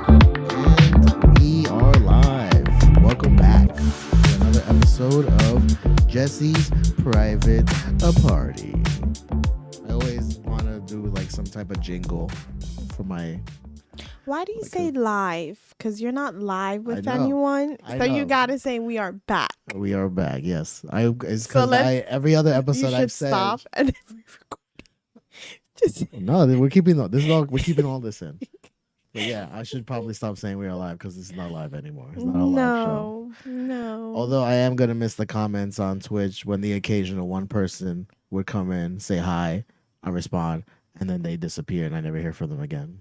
And we are live. Welcome back to another episode of Jesse's Private Party. I always want to do like some type of jingle for my. Why do you Like say live? Because you're not live with know. anyone. I So you know. gotta say we are back. We are back. Yes, it's So because let's- every other You episode should I've said. stop and just No, we're keeping this is all we're keeping all this in. But yeah, I should probably stop saying we are live because this is not live anymore. It's not a live show. No. Although I am gonna miss the comments on Twitch when the occasional one person would come in, say hi, I respond, and then they disappear and I never hear from them again.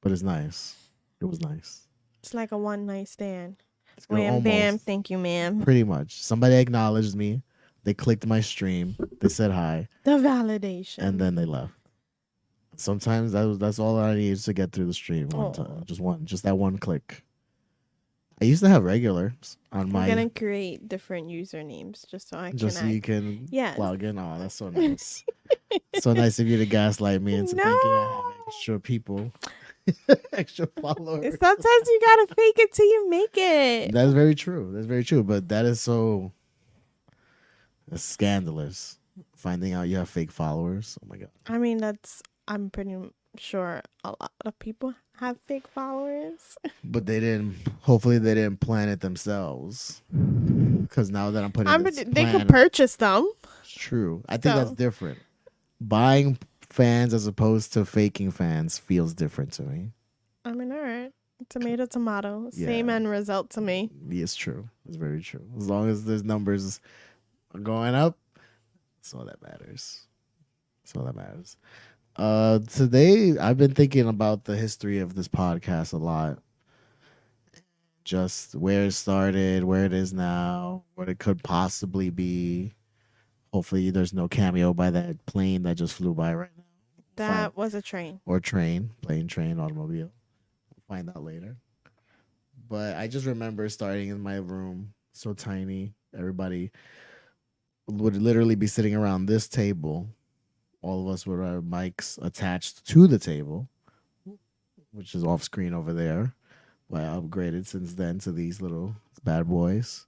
But it's nice. It was nice. It's like a one night stand. It's Wham bam, almost. thank you, ma'am. Pretty much. Somebody acknowledged me. They clicked my stream. They said hi, The validation. and then they left. Sometimes that's all I need to get through the stream one Aw. time. Just that one click. I used to have regulars on I'm my gonna create different usernames just so I can just so you can Yes. log in. Oh, that's so nice. So nice of you to gaslight me into thinking I have extra people, extra followers. Sometimes you gotta fake it till you make it. That's very true. That's very true. But that is that's scandalous. Finding out you have fake followers. Oh my god. I mean, I'm pretty sure a lot of people have fake followers. But they didn't. Hopefully, they didn't plan it themselves. Because now that I'm putting this They plan, could purchase them. it's true. I think that's So- different. Buying fans as opposed to faking fans feels different to me. I mean, all right. Tomato. Same Yeah. end result to me. It's true. It's very true. As long as there's numbers going up, that's all that matters. That's all that matters. Today I've been thinking about the history of this podcast a lot. Just where it started, where it is now, what it could possibly be. Hopefully there's no cameo by that plane that just flew by right now. That was a train. Or train, plane, train, automobile. We'll find out later. But I just remember starting in my room, so tiny. Everybody would literally be sitting around this table. All of us with our mics attached to the table, which is off screen over there. Well, I upgraded since then to these little bad boys.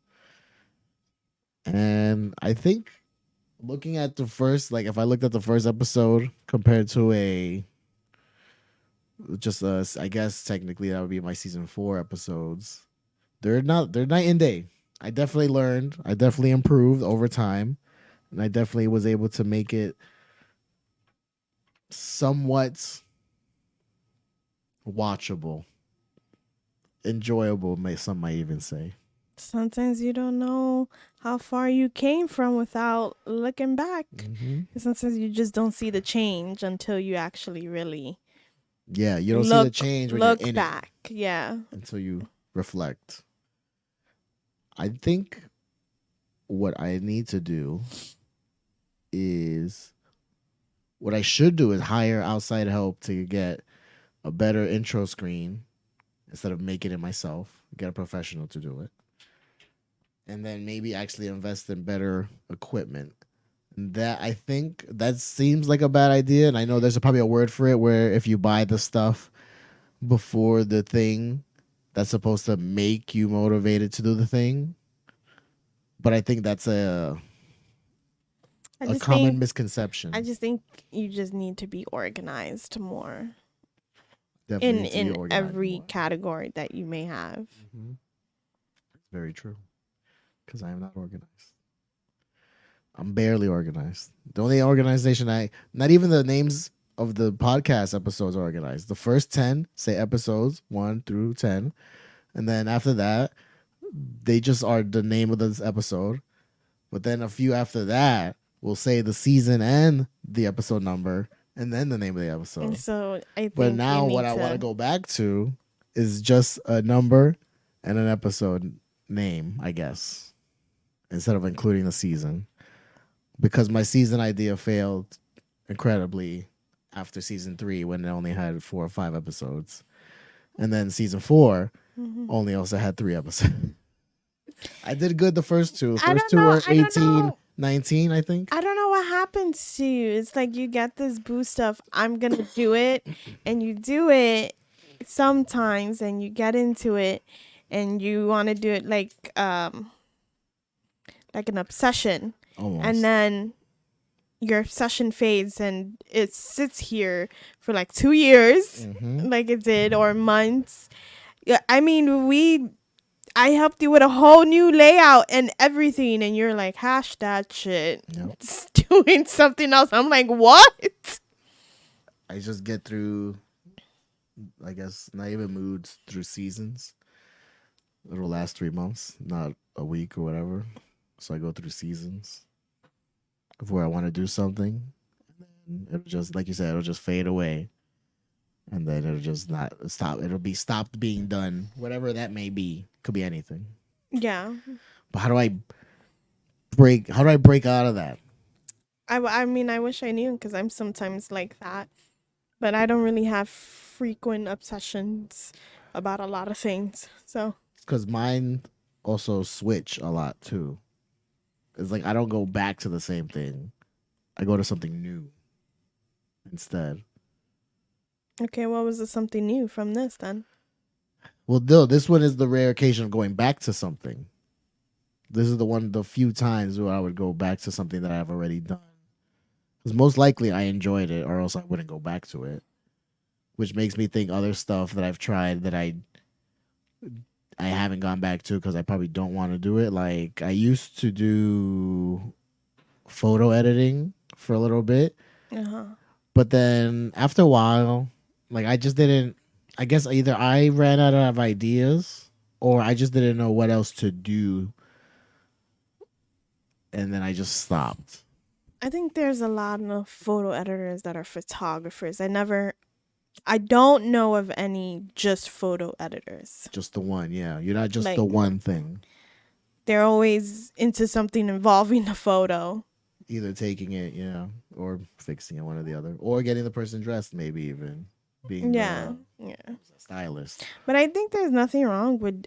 And I think looking at the first, like if I looked at the first episode compared to I guess technically that would be my season 4 episodes. They're night and day. I definitely learned. I definitely improved over time. And I definitely was able to make it somewhat watchable. Enjoyable, some might even say. Sometimes you don't know how far you came from without looking back. Mm-hmm. Sometimes you just don't see the change until you actually really Yeah, you don't see the change when look you're in back. Yeah. it until you reflect. I think what I need to do is what I should do is hire outside help to get a better intro screen instead of making it myself. Get a professional to do it. And then maybe actually invest in better equipment. That I think that seems like a bad idea, and I know there's probably a word for it where if you buy the stuff before the thing, that's supposed to make you motivated to do the thing. But I think that's a common misconception. I just think you just need to be organized more Definitely need to be in organized every more. category that you may have. Mhm. It's very true. Because I am not organized. I'm barely organized. The only organization not even the names of the podcast episodes are organized. The first 10 say episodes 1 through 10. And then after that, they just are the name of this episode. But then a few after that will say the season and the episode number and then the name of the episode. And so I think But now what I want to go back to is just a number and an episode name, I guess, instead of including the season. Because my season idea failed incredibly after season 3 when it only had 4 or 5 episodes. And then season 4, Mhm. Only also had 3 episodes. I did good the first two. I First don't two know. were I don't 18, know. 19, I think. I don't know what happens to you. It's like you get this boost of I'm gonna do it, and you do it sometimes, and you get into it, and you want to do it like an obsession, and Almost. then your obsession fades, and it sits here for like 2 years, Mm-hmm. like it did, or months. Yeah, I mean, I helped you with a whole new layout and everything, and you're like, hash that shit. Yep. It's doing something else. I'm like, what? I just get through, I guess, not even moods, through seasons. It'll last 3 months, not a week or whatever. So I go through seasons of where I want to do something. It'll just, like you said, it'll just fade away. And then it'll just not stop. It'll be stopped being done, whatever that may be. Could be anything. Yeah. But how do I break? How do I break out of that? I mean, I wish I knew because I'm sometimes like that. But I don't really have frequent obsessions about a lot of things. So, Because mine also switch a lot too. It's like I don't go back to the same thing. I go to something new instead. okay, what was the something new from this then? Well, no, this one is the rare occasion of going back to something. This is the few times where I would go back to something that I've already done. Because most likely I enjoyed it, or else I wouldn't go back to it. Which makes me think other stuff that I've tried that I haven't gone back to because I probably don't want to do it. Like I used to do photo editing for a little bit, Uh huh. but then after a while, like I just didn't. I guess either I ran out of ideas or I just didn't know what else to do, and then I just stopped. I think there's a lot of photo editors that are photographers. I don't know of any just photo editors. Just the one, yeah. You're not just Like, the one thing. they're always into something involving the photo. Either taking it, yeah, or fixing it, one or the other, or getting the person dressed, maybe even being Yeah. the Yeah. stylist. But I think there's nothing wrong with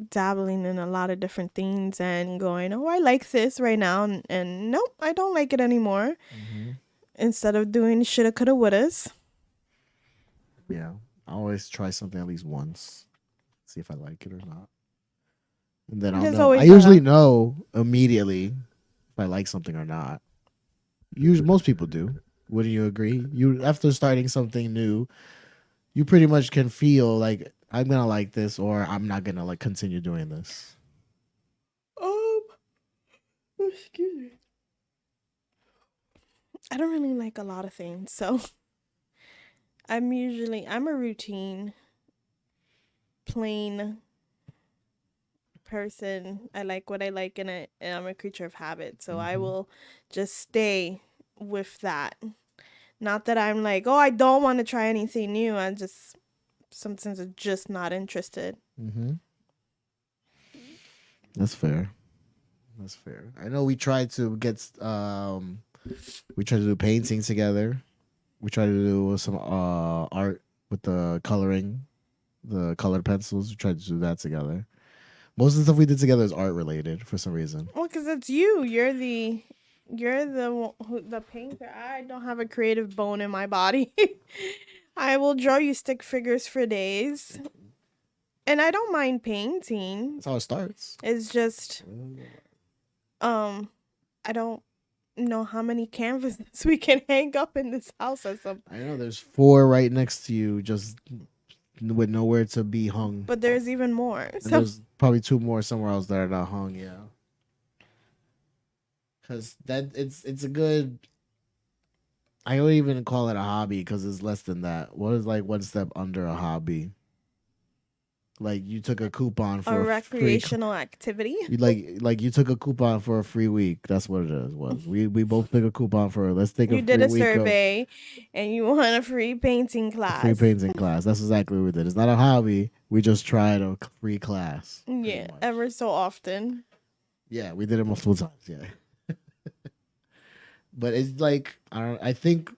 dabbling in a lot of different things and going, oh, I like this right now. And nope, I don't like it anymore. Mm-hmm. Instead of doing shoulda, coulda, wouldas. Yeah, I always try something at least once, see if I like it or not, and then I'll There's know. I always usually a, know immediately if I like something or not. Usually, most people do. Wouldn't you agree? You after starting something new, you pretty much can feel like I'm gonna like this or I'm not gonna like continue doing this. um, excuse me. I don't really like a lot of things. So I'm a routine, plain person. I like what I like in it, and I'm a creature of habit. So I Mm-hmm. will just stay with that. Not that I'm like, oh, I don't want to try anything new. I just sometimes I'm just not interested. Mm-hmm. That's fair. That's fair. I know we tried to do painting together. We tried to do some art with the coloring, the colored pencils. We tried to do that together. Most of the stuff we did together is art related for some reason. Well, because it's you. You're the painter. I don't have a creative bone in my body. I will draw you stick figures for days, and I don't mind painting. That's how it starts. It's just um, I don't know how many canvases we can hang up in this house or something. I know there's 4 right next to you, just with nowhere to be hung. But there's even more. And So there's probably 2 more somewhere else that are not hung. Yeah, because that it's a good. I don't even call it a hobby because it's less than that. What is like one step under a hobby? Like you took a coupon a for a free. recreational activity. You you took a coupon for a free week. That's what it is. Was we both took a coupon for let's take a You did free a week of survey, and you want a free painting a free class. painting class. That's exactly what we did. It's not a hobby. We just tried a free class. Pretty Yeah, much. ever so often. Yeah, we did it multiple times. Yeah, but it's like I don't. I think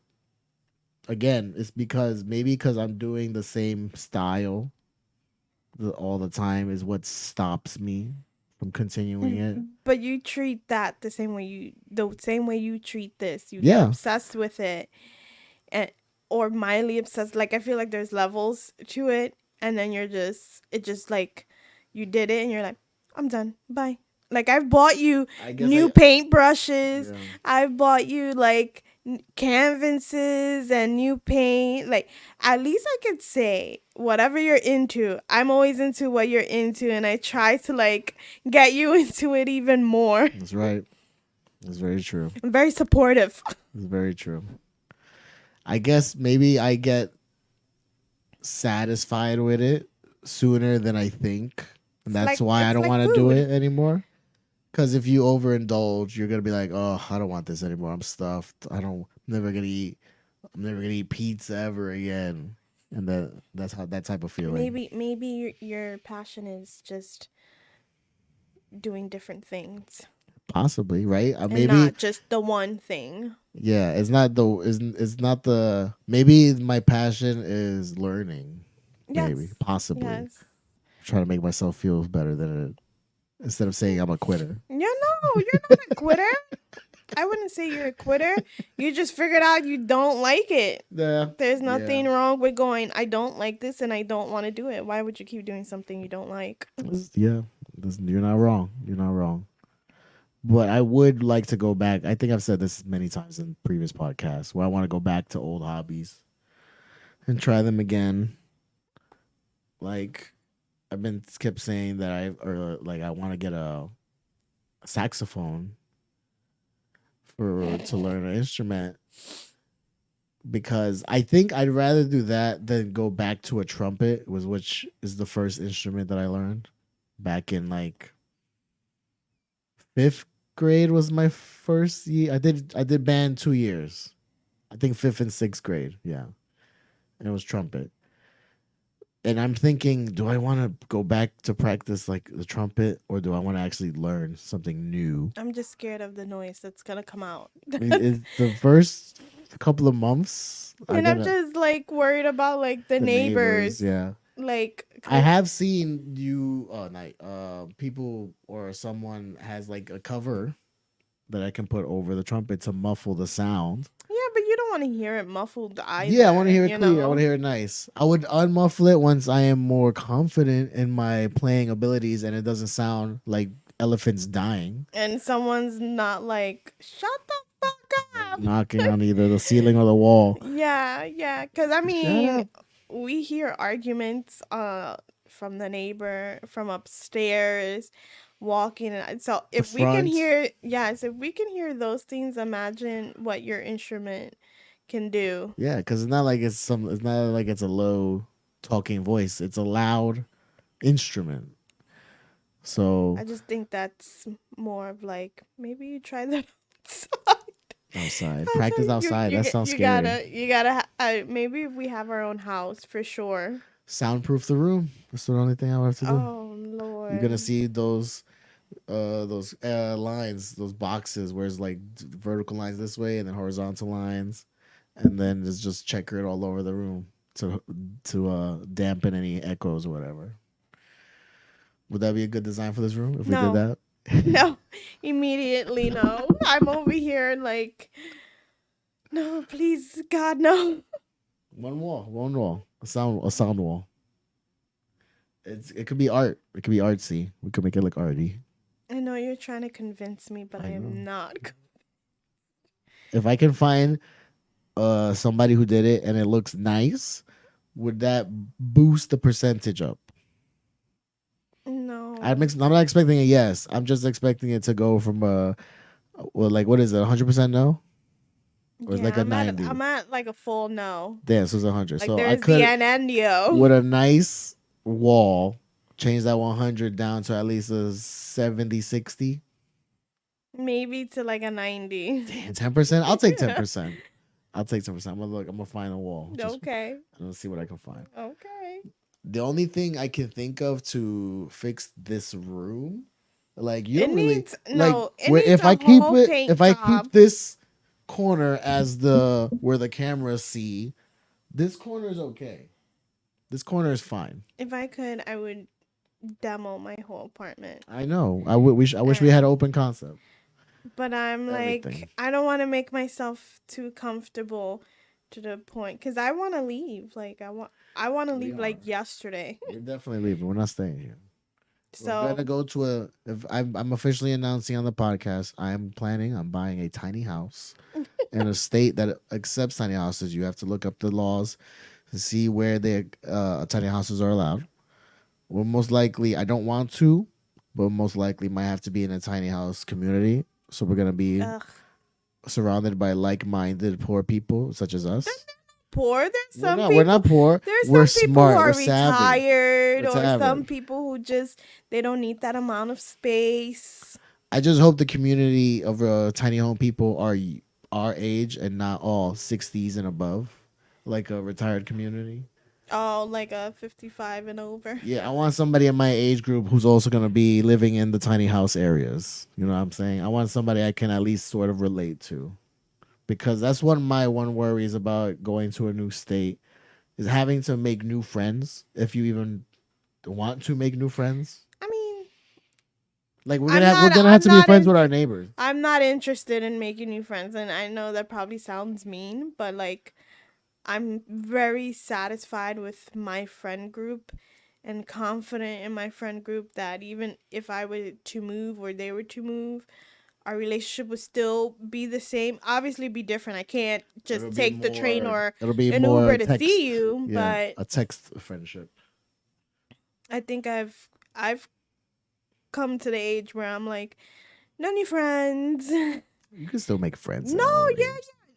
again, it's because maybe because I'm doing the same style. all the time is what stops me from continuing it. But you treat that the same way you treat this. You get Yeah, obsessed with it, and or mildly obsessed. Like I feel like there's levels to it, and then it just like you did it, and you're like, I'm done. Bye. Like I've bought you I guess new I paintbrushes. yeah. I've bought you like canvases and new paint. Like at least I could say whatever you're into. I'm always into what you're into, and I try to like get you into it even more. That's right. That's very true. I'm very supportive. That's very true. I guess maybe I get satisfied with it sooner than I think. And that's why I It's don't like want to do food. it anymore. Because if you overindulge, you're gonna be like, "Oh, I don't want this anymore. I'm stuffed. I'm never gonna eat. I'm never gonna eat pizza ever again." And that's how that type of feeling. Maybe your passion is just doing different things Possibly, right? and Maybe, not just the one thing. yeah. It's not the. Maybe my passion is learning. Maybe, Yes. possibly, Yes. trying to make myself feel better than it instead of saying I'm a quitter. You're not a quitter. I wouldn't say you're a quitter. You just figured out you don't like it. Yeah, There's yeah. nothing wrong with going, I don't like this and I don't want to do it. Why would you keep doing something you don't like? Yeah, you're not wrong. You're not wrong. But I would like to go back. I think I've said this many times in previous podcasts where I want to go back to old hobbies and try them again. Like I've been kept saying that I want to get a saxophone for to learn an instrument because I think I'd rather do that than go back to a trumpet, which is the first instrument that I learned back in like fifth grade was my first year. I did band 2 years. I think fifth and sixth grade. Yeah, and it was trumpet. And I'm thinking, do I want to go back to practice like the trumpet, or do I want to actually learn something new? I'm just scared of the noise that's going to come out. I mean, it's the first couple of months are And I'm gonna just like worried about like the the neighbors. neighbors. Yeah, Like, I have seen you. Night. People or someone has like a cover that I can put over the trumpet to muffle the sound. yeah, but you don't want to hear it muffled either. Yeah, I want to hear it you clear. I know? want to hear it nice. I would unmuffle it once I am more confident in my playing abilities and it doesn't sound like elephants dying, And someone's not like, shut the fuck up. knocking on either the ceiling or the wall. Yeah, yeah. Because I Shut mean, up. we hear arguments from the neighbor from upstairs walking and so The if we can front. hear yes, if we can hear those things, imagine what your instrument can do. Yeah, because it's not like it's not like it's a low talking voice. It's a loud instrument. So I just think that's more of like maybe you try that outside. outside, practice outside. That sounds You scary. maybe if we have our own house for sure. Soundproof the room. That's the only thing I would have to do. Oh You're gonna Lord. see those lines, those boxes where it's like vertical lines this way and then horizontal lines, and then it's just checkered all over the room to dampen any echoes or whatever. Would that be a good design for this room if we did No. that? No. Immediately no. I'm over here like no, please God no. One wall, a sound wall. It could be art. It could be artsy. We could make it look arty. I know you're trying to convince me, but I I know. am not. If I can find somebody who did it and it looks nice, would that boost the percentage up? No. I'm not expecting a yes. I'm just expecting it to go from well, like what is it? 100% no, or it's Yeah, like a 90. I'm at like a full no. Damn, so it's 100. Like So I there's the could Anendio. with a nice wall change that 100 down to at least a 70, 60. Maybe to like a 90. Damn, 10%. I'll take 10%. I'll take 10%. I'm gonna look. I'm gonna find a wall. Okay. I'm gonna see what I can find. Okay. The only thing I can think of to fix this room, like you It don't really needs like no. It where needs if a I keep whole it, paint if I job. keep this corner as the where the cameras see, this corner is okay. This corner is fine. If I could, I would demo my whole apartment. I know. I wish we had open concept. But I'm Everything. like, I don't want to make myself too comfortable to the point because I want to leave. Like I want to We leave are. like yesterday. We're definitely leaving. We're not staying here. We're So gonna go to a. If I'm officially announcing on the podcast, I'm planning on buying a tiny house in a state that accepts tiny houses. You have to look up the laws to see where the tiny houses are allowed. Well, most likely, I don't want to, but most likely might have to be in a tiny house community. So we're gonna be ugh, surrounded by like-minded poor people such as us. poor. There's We're some not. people. We're not poor. There's We're some people smart. who are We're savvy. retired, We're or some savvy. people who just they don't need that amount of space. I just hope the community of tiny home people are our age and not all 60s and above, like a retired community. Oh, like a 55 and over. Yeah, I want somebody in my age group who's also going to be living in the tiny house areas. You know what I'm saying? I want somebody I can at least sort of relate to. Because that's one of my one worries about going to a new state is having to make new friends if you even want to make new friends. I mean, Like I'm not. we're gonna have I'm to be not friends in, with our neighbors. I'm not interested in making new friends, and I know that probably sounds mean, but like I'm very satisfied with my friend group and confident in my friend group that even if I were to move or they were to move, our relationship would still be the same. Obviously, be different. I can't just It'll be take the train more. or It'll be an more Uber to text. see you, Yeah, but a text friendship. I think I've come to the age where I'm like, no new friends. You can still make friends. No, though. yeah,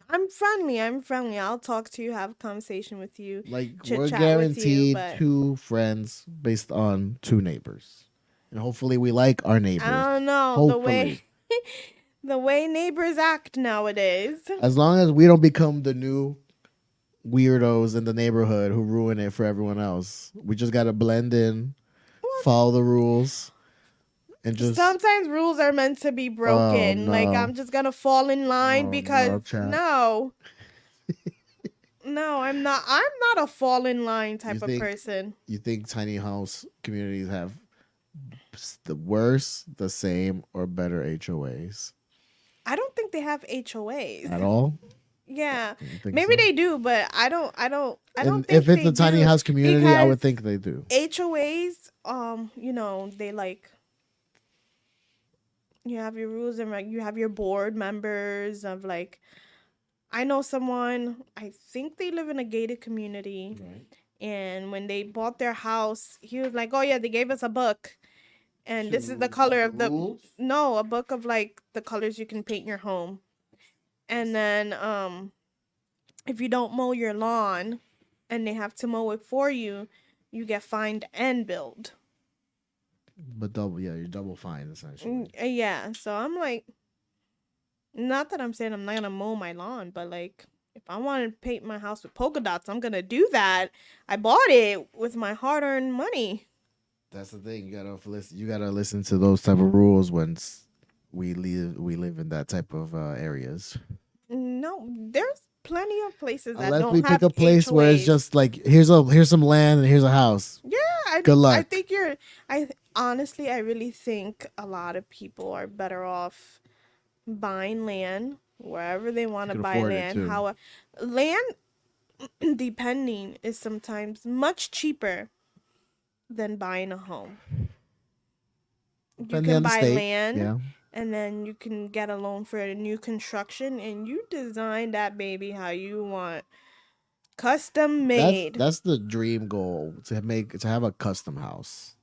I'm friendly. I'm friendly. I'll talk to you, have a conversation with you, Like chit we're chat with you, guaranteed but 2 friends based on 2 neighbors, and hopefully we like our neighbors. I don't know Hopefully, the way neighbors act nowadays. as long as we don't become the new weirdos in the neighborhood who ruin it for everyone else, we just gotta blend in, follow the rules, and just. Sometimes rules are meant to be broken. Oh Like no! I'm just gonna fall in line Oh because no, chat. no. No, I'm not. I'm not a fall in line type of think- person. You think tiny house communities have the worse, the same, or better HOAs I don't think they have HOAs. at all? Yeah, You think maybe so? they do, but I don't. I don't And think if it's they a tiny do. house community, I would because think they do. HOAs, they like you have your rules and like you have your board members of like I know someone, I think they live in a gated community, Right. and when they bought their house, he was like, "Oh yeah, they gave us a book. And this is the To color what, of the the rules? no, a book of like the colors you can paint your home." And then if you don't mow your lawn and they have to mow it for you, you get fined and billed. But double, yeah, you're double fined essentially. Yeah, so I'm like, not that I'm saying I'm not gonna mow my lawn, but like, if I want to paint my house with polka dots, I'm gonna do that. I bought it with my hard-earned money. That's the thing. You gotta listen to those type of rules when we live in that type of areas. No, there's plenty of places that Unless don't we have pick a place where it's HOAs. just like here's some land and here's a house. Yeah, Good luck. I think honestly, I really think a lot of people are better off buying land wherever they want to can buy afford it, land. too. How land, depending, is sometimes much cheaper than buying a home. You Depending on can the buy state. land, Yeah. and then you can get a loan for a new construction, and you design that baby how you want, custom made. That's the dream goal to have a custom house.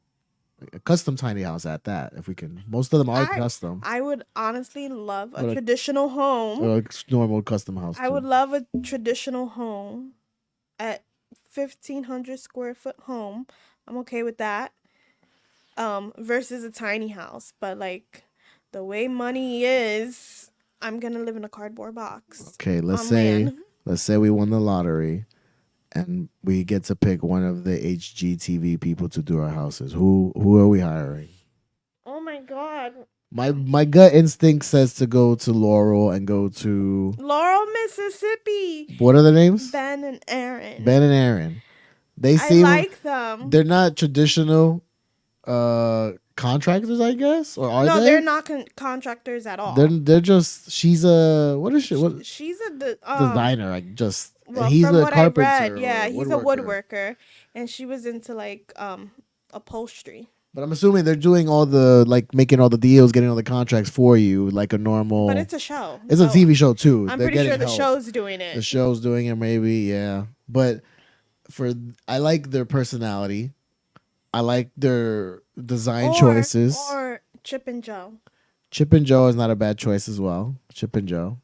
A custom tiny house at that. If we can, most of them are custom. I would honestly love a But traditional home. or a normal custom house. I too. would love a traditional home at 1,500 square foot home. I'm okay with that. Versus a tiny house, but like the way money is, I'm gonna live in a cardboard box. Okay, on land. let's say we won the lottery, and we get to pick one of the HGTV people to do our houses. Who are we hiring? Oh my god, My gut instinct says to go to Laurel and go to Laurel, Mississippi. what are the names? Ben and Aaron. Ben and Aaron. They I seem like them. they're not traditional contractors, I guess, or are No, they? they're not contractors at all. They're just she's a what is she? What She's a designer? Like just and well, he's from a what I read, carpenter or yeah, he's a woodworker. woodworker, and she was into like upholstery. But I'm assuming they're doing all the like making all the deals, getting all the contracts for you, like a normal. But it's a show. It's a so TV show too. I'm They're pretty getting sure the help. show's doing The it. show's doing it, maybe, yeah. But I like their personality. I like their design choices. Or Chip and Joe. Chip and Joe is not a bad choice as well. Chip and Joe,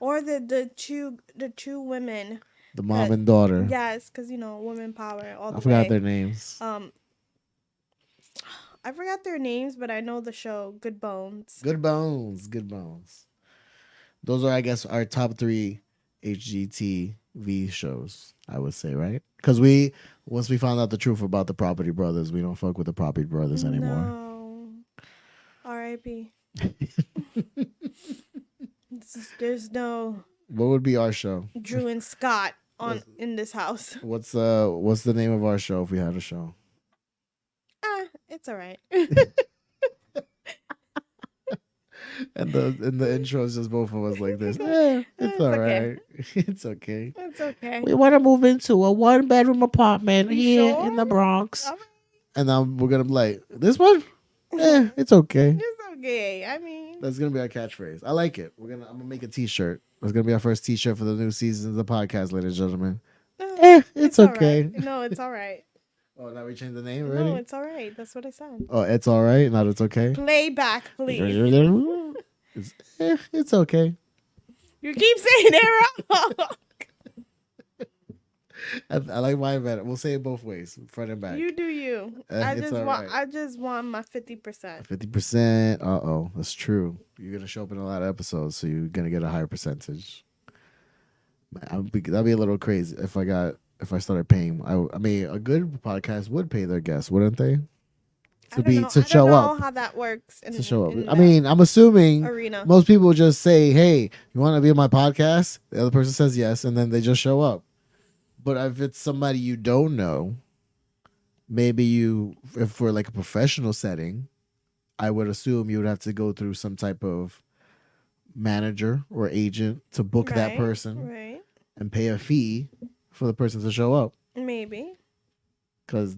Or the two women. the mom and daughter. Yes, because women power all the I forgot way. their names. I forgot their names, but I know the show Good Bones. Good Bones. Good Bones. Those are, I guess, our top 3 HGTV shows, I would say, right? Because once we found out the truth about the Property Brothers, we don't fuck with the Property Brothers anymore. No. R.I.P. There's no What would be our show? Drew and Scott in this house. What's the name of our show if we had a show? It's all right. And the intro is just both of us like this. It's all right. It's okay. It's okay. We want to move into a 1-bedroom apartment here sure? in the Bronx. All right. And then we're gonna be like, this one? It's okay. It's okay. I mean, That's gonna be our catchphrase. I like it. I'm gonna make a T-shirt. That's gonna be our first T-shirt for the new season of the podcast, ladies and gentlemen. It's all okay. right. No, it's all right. Oh, now we changed the name already? No, it's all right. That's what I said. Oh, it's all right. Not it's okay. Play back, please. It's okay. You keep saying it wrong. I like mine better. We'll say it both ways, front and back. You do you. It's all right. I just want my 50%. 50%. That's true. You're gonna show up in a lot of episodes, so you're gonna get a higher percentage. That'd be a little crazy if I started paying. I mean, a good podcast would pay their guests, wouldn't they? I don't know how that works. To show up. I mean, I'm assuming arena. most people just say, "Hey, you want to be on my podcast?" The other person says yes, and then they just show up. But if it's somebody you don't know, maybe if for like a professional setting, I would assume you would have to go through some type of manager or agent to book that person and pay a fee for the person to show up. Maybe. Because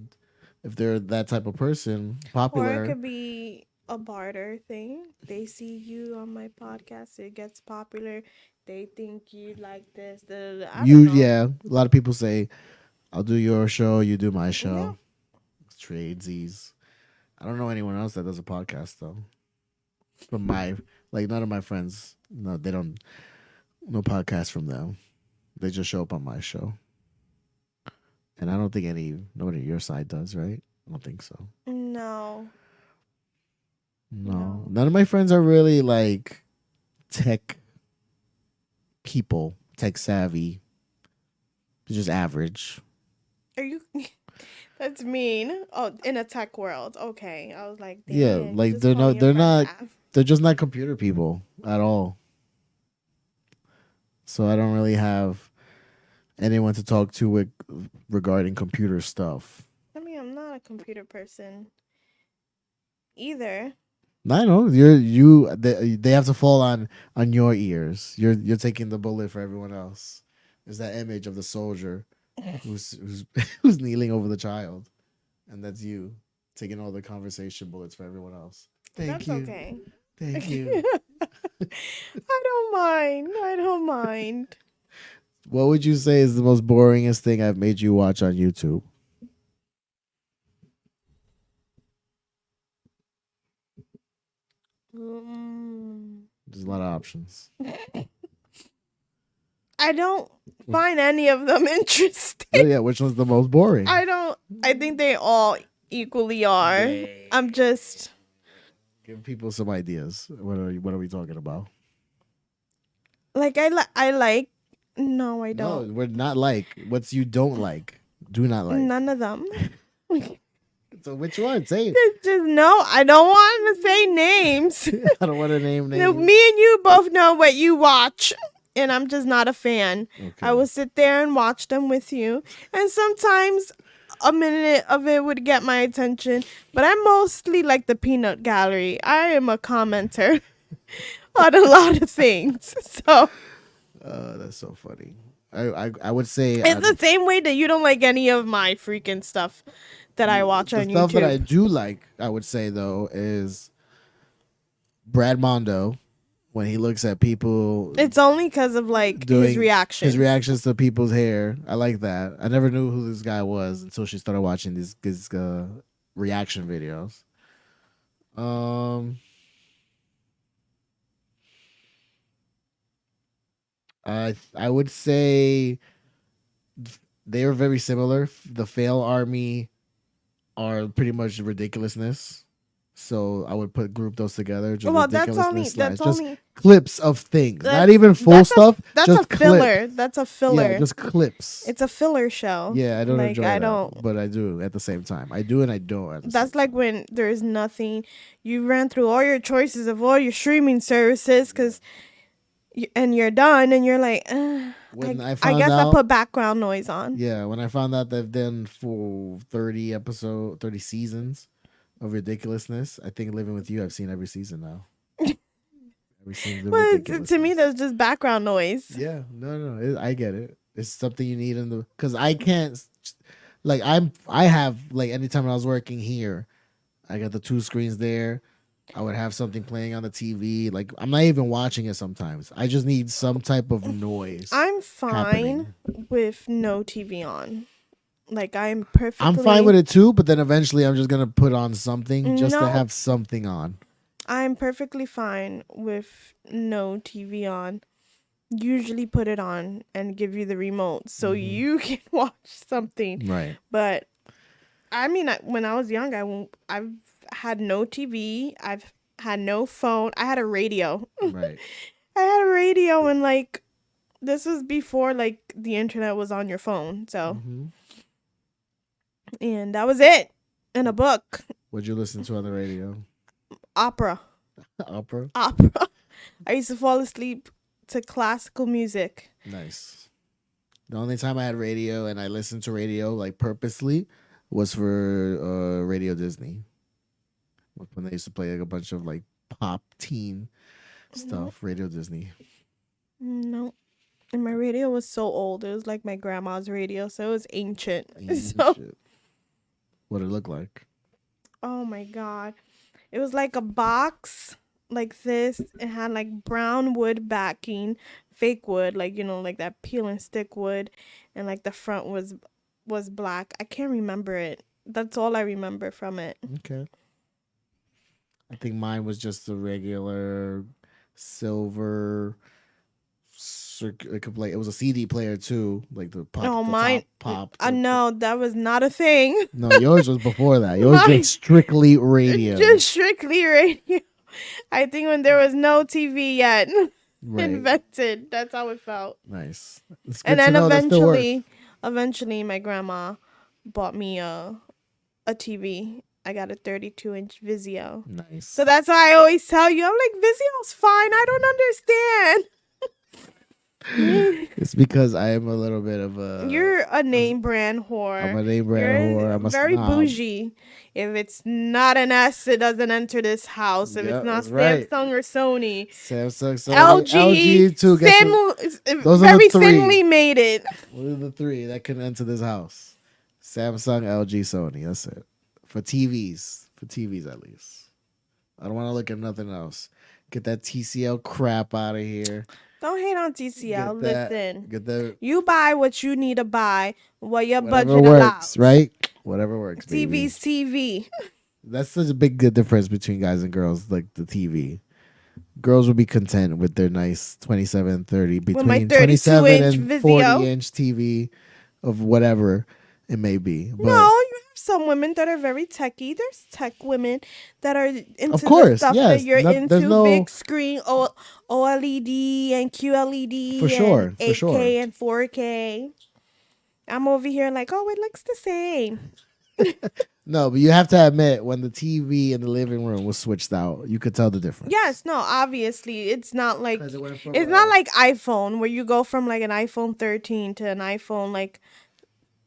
if they're that type of person, popular. Or it could be a barter thing. They see you on my podcast, it gets popular. They think you like this. I don't know. Yeah. A lot of people say, "I'll do your show, you do my show." Yeah. Tradesies. I don't know anyone else that does a podcast though. From none of my friends. No, they don't. No podcast from them. They just show up on my show. And I don't think nobody on your side does, right? I don't think so. No. None of my friends are really like tech people, tech savvy. They're just average. Are you? That's mean. Oh, in a tech world, okay. I was like, yeah, like they're just not computer people at all. So I don't really have anyone to talk to regarding computer stuff. I mean, I'm not a computer person either. I know they have to fall on your ears. You're taking the bullet for everyone else. There's that image of the soldier who's kneeling over the child, and that's you taking all the conversation bullets for everyone else. Thank you. Okay. Thank you. I don't mind. What would you say is the most boringest thing I've made you watch on YouTube? There's a lot of options. I don't find any of them interesting. Oh, yeah, which one's the most boring? I think they all equally are. Yay. I'm just Give people some ideas. What are we talking about? like I like. No, I don't. No, we're not like. What's you don't like? Do not like. None of them. So which one? Say it. It's just no. I don't want to say names. I don't want to name names. No, me and you both know what you watch, and I'm just not a fan. Okay. I will sit there and watch them with you, and sometimes a minute of it would get my attention, but I'm mostly like the peanut gallery. I am a commenter on a lot of things. So That's so funny. I would say it's the same way that you don't like any of my freaking stuff that I watch the on stuff that I YouTube. do like, I would say though, is Brad Mondo when he looks at people It's only because of like doing his reaction. his reactions to people's hair. I like that. I never knew who this guy was until she started watching these reaction videos. Um, I would say they are very similar. The Fail Army are pretty much ridiculousness. So I would group those together. Just Well, ridiculousness that's just only clips of things, that- not even full that's stuff. that's just a filler. clips. That's a filler. Yeah, just clips. It's a filler show. Yeah, I don't like, enjoy I that, don't. but I do at the same time. I do and I don't. At the That's same like when there's nothing. You ran through all your choices of all your streaming services, and you're done, and you're like, When I I found guess out- I'll put background noise on. Yeah, when I found out they've done for 30 seasons of ridiculousness, I think Living with You, I've seen every season now. Every season of But to me, ridiculousness. that's just background noise. Yeah, no, I get it. It's something you need in the because I can't like I have like anytime I was working here, I got the two screens there. I would have something playing on the TV. Like I'm not even watching it sometimes. I just need some type of noise. I'm fine happening. with no TV on. Like I'm perfectly. I'm fine with it too, but then eventually I'm just gonna put on something just to No. have something on. I'm perfectly fine with no TV on. Usually put it on and give you the remote so Mhm. you can watch something. Right. But I mean, when I was young, I've had no TV. I've had no phone. I had a radio. Right. I had a radio, and like this was before like the internet was on your phone. So Mhm. and that was it. And a book, What'd you listen to on the radio? opera. Opera. I used to fall asleep to classical music. Nice. The only time I had radio and I listened to radio like purposely was for Radio Disney. When they used to play like a bunch of like pop teen stuff. Radio Disney. No. And my radio was so old. It was like my grandma's radio, so it was ancient. So, Shit. What it looked like. oh my god. It was like a box like this. It had like brown wood backing, fake wood, like like that peel and stick wood, and like the front was black. I can't remember it. That's all I remember from it. Okay. I think mine was just a regular silver like it was a CD player too, like the pop. Oh, the mine. pop. No, that was not a thing. No, yours was before that. Yours Mine- was strictly radio. Just strictly radio. I think when there was no TV yet Right. invented, that's how it felt. Nice. It's good And to then know that still works. eventually, my grandma bought me a TV. I got a 32-inch Vizio. Nice. So that's why I always tell you, I'm like, Vizio's fine. I don't understand. It's because I am a little bit of a. You're a name brand whore. I'm a name brand You're whore. I'm a very snob. bougie. If it's not an S, it doesn't enter this house. If Yeah, it's not that's right. Samsung or Sony, Samsung, Sony, LG, too. Guess what? Those are the very three. thinly made it. What are the three that can enter this house? Samsung, LG, Sony. That's it. For TVs. For TVs at least. I don't want to look at nothing else. Get that TCL crap out of here. Don't hate on TCL. Listen, Get that. you buy what you need to buy, what your Whatever budget works, allows. right? Whatever works. Baby. TV's TV. That's such a big good difference between guys and girls, like the TV. Girls will be content with their nice 27, 30, With my between 32 27 inch and Vizio. 40-inch TV of whatever it may be. But No, you have some women that are very techy. There's tech women that are into Of course, the stuff yes. that you're There's into. no- Big screen, OLED and QLED. For sure, and for 8K sure. and 4K. I'm over here like, oh, it looks the same. no, but you have to admit, when the TV in the living room was switched out, you could tell the difference. Yes, no, obviously. It's not like 'Cause it went from, it's not like iPhone where you go from like an iPhone 13 to an iPhone like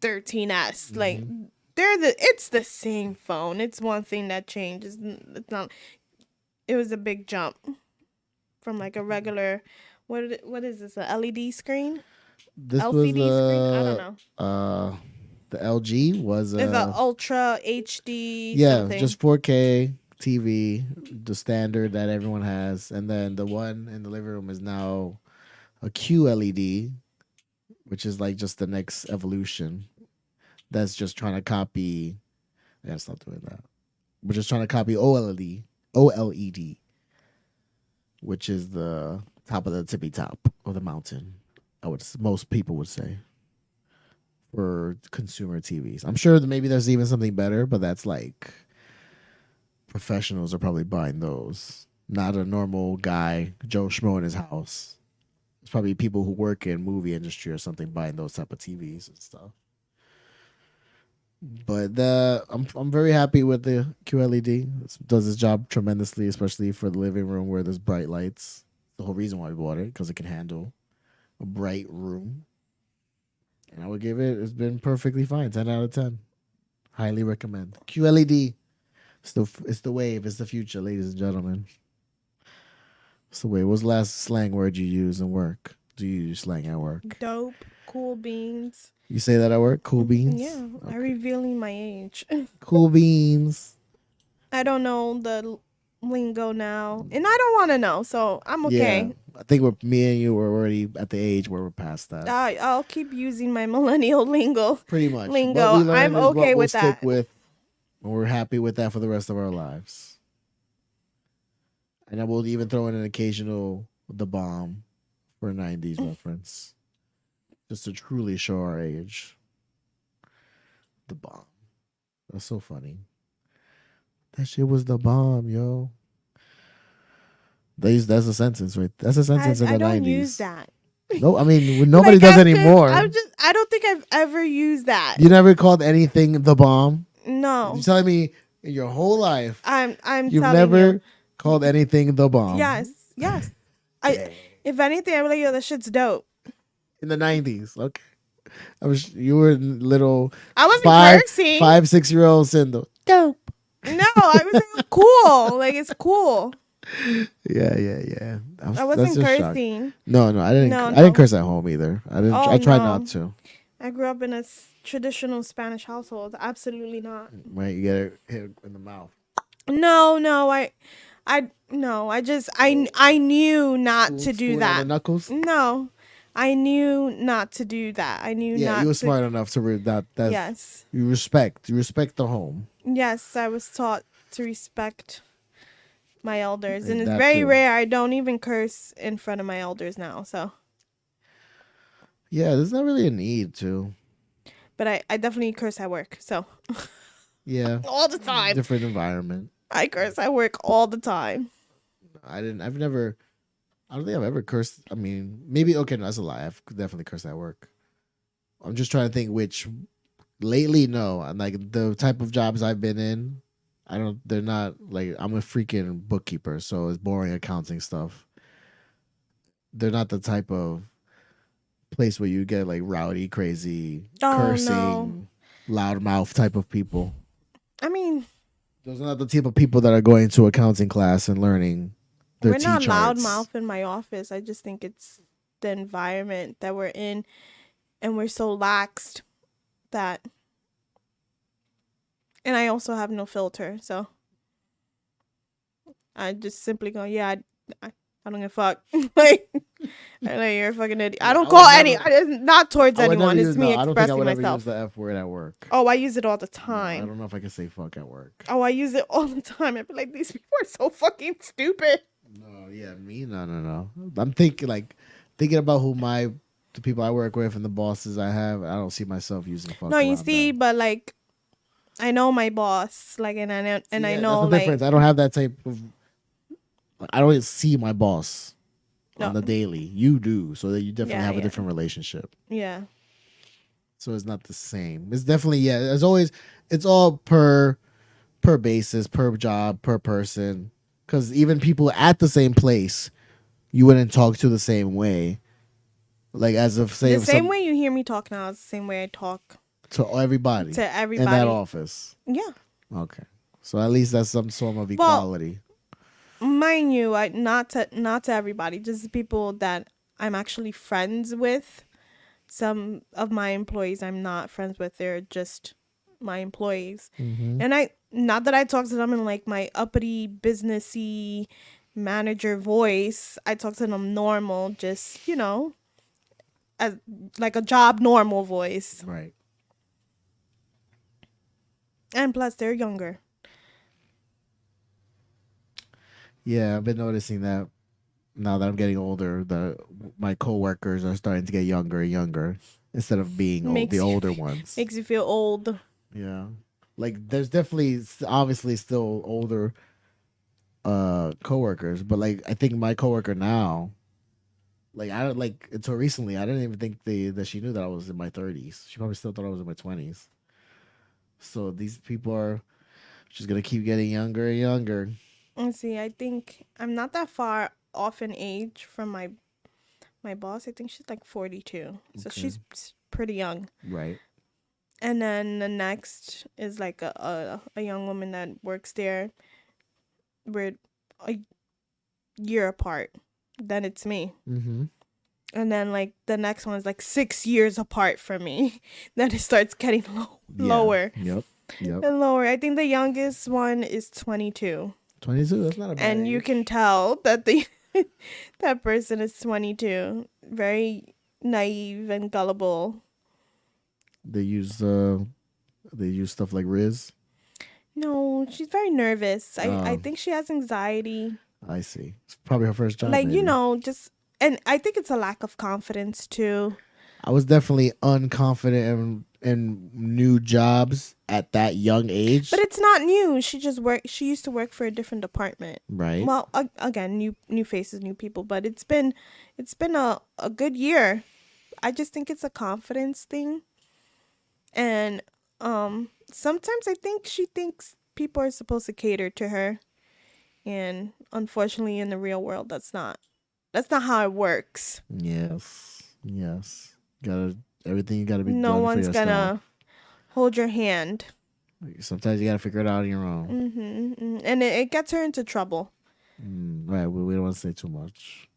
13s. Like it's the same phone. It's one thing that changes. It's not. It was a big jump from like a regular. What is this? A LED screen? This was LCD screen? I don't know. the LG was It's a Ultra HD yeah, something. just 4K TV, the standard that everyone has, and then the one in the living room is now a QLED, which is like just the next evolution. That's just trying to copy. I gotta stop doing that. We're just trying to copy OLED, which is the top of the tippy top of the mountain. Most people would say for consumer TVs. I'm sure that maybe there's even something better, but that's like professionals are probably buying those. Not a normal guy, Joe Schmo in his house. It's probably people who work in movie industry or something buying those type of TVs and stuff. But I'm very happy with the QLED. It does its job tremendously, especially for the living room where there's bright lights. The whole reason why we bought it because it can handle a bright room. And I would give it. It's been perfectly fine. 10 out of 10. Highly recommend. QLED. It's the wave. It's the future, ladies and gentlemen. It's the wave. What's the last slang word you use in work? Do you use slang at work? Dope, cool beans. You say that at work? Cool beans? Yeah, Okay. I'm revealing my age. Cool beans. I don't know the lingo now, and I don't want to know, so I'm okay. Yeah. I think me and you were already at the age where we're past that. I'll keep using my millennial lingo. Pretty much. Lingo. What we learned I'm is what okay we'll with stick that. with, and we're happy with that for the rest of our lives. And I will even throw in an occasional the bomb for a 90s reference. Just to truly show our age. The bomb. That's so funny. That shit was the bomb, yo. That's a sentence, right? That's a sentence in the I don't 90s. use that. No, I mean nobody Like, does anymore. I don't think I've ever used that. You never called anything the bomb? No. You're telling me in your whole life I'm you've telling never you. called anything the bomb? Yes. If anything, I'm like, yo, that shit's dope. In the 90s, okay. You were little. I wasn't 5, cursing. 6-year-old Cindo. Dope. No, I was like, cool. Like, it's cool. Yeah. I wasn't just shocked. cursing. No, I didn't. No, I didn't no. curse at home either. I didn't. Oh, I tried no. not to. I grew up in a traditional Spanish household. Absolutely not. Right, you get it hit in the mouth. No, I knew not to do Spoon on that. the knuckles. No, I knew not to do that. I knew Yeah, not. you were to, smart enough to read that. That's, Yes, You respect the home. yes, I was taught to respect my elders, and it's That very too. rare. I don't even curse in front of my elders now. So, Yeah, there's not really a need to. but I definitely curse at work. So Yeah, all the time, different environment. I curse at work all the time. I don't think I've ever cursed. I mean, maybe, okay, no, that's a lie. I've definitely cursed at work. I'm just trying to think which. Lately, no. I'm like, the type of jobs I've been in, they're not, like, I'm a freaking bookkeeper, so it's boring accounting stuff. They're not the type of place where you get, like, rowdy, crazy, Oh, cursing, no. loudmouth type of people. I mean, Those are not the type of people that are going to accounting class and learning their we're not T-charts. loudmouth in my office. I just think it's the environment that we're in, and we're so laxed that. And I also have no filter, so I just simply go, yeah, I don't give a fuck. like, you're a fucking idiot. I don't I call would any. never- It's not towards I would anyone. never It's use, me I don't think I expressing would ever use myself. the F word at work. Oh, I use it all the I time. don't know if I can say fuck at work. Oh, I use it all the time. I feel like these people are so fucking stupid. No, yeah, me, no. I'm thinking about the people I work with and the bosses I have. I don't see myself using fuck. No, you around see, them. but like, I know my boss, like, and I know, and I Yeah, know, that's the like, difference. I don't have that type of. I don't see my boss on No. the daily. You do, so that you definitely Yeah, have a yeah. different relationship. yeah, So it's not the same. It's definitely, as always, it's all per basis, per job, per person. Because even people at the same place, you wouldn't talk to the same way. Like, as of say, the same way you hear me talk now is the same way I talk to everybody to in that everybody. office. Yeah. Okay, so at least that's some sort of Well, equality. mind you, not to everybody, just the people that I'm actually friends with. Some of my employees I'm not friends with. They're just my employees. Mm-hmm. And I not that I talk to them in like my uppity businessy manager voice. I talk to them normal, just, as like a job normal voice. Right. And plus they're younger. Yeah, I've been noticing that now that I'm getting older, my coworkers are starting to get younger and younger instead of being the Makes you older ones. makes you feel old. Yeah, like there's definitely obviously still older coworkers, but like I think my coworker now, like I don't like until recently, I didn't even think that she knew that I was in my 30s. She probably still thought I was in my 20s. So these people are just gonna keep getting younger and younger. Let's see, I think I'm not that far off in age from my boss. I think she's like 42. So Okay. she's pretty young. Right. And then the next is like a young woman that works there. We're a year apart. Then it's me. Mm-hmm. And then like the next one is like 6 years apart from me. Then it starts getting lower Yep. Yep. and lower. I think the youngest one is 22. 22. That's not a bad And you age. can tell that the that person is 22. Very naive and gullible. They use stuff like Riz. No, she's very nervous. I Oh, think she has anxiety. I see. It's probably her first job. Like, Maybe. just and I think it's a lack of confidence too. I was definitely unconfident in new jobs at that young age. But it's not new. She used to work for a different department. Right. Well, again, new faces, new people, but it's been a good year. I just think it's a confidence thing. And sometimes I think she thinks people are supposed to cater to her. And unfortunately in the real world that's not how it works. Yes. Yes. Everything you gotta be No done for one's yourself. gonna hold your hand. Sometimes you gotta figure it out on your own. And it gets her into trouble. Right. We don't want to say too much.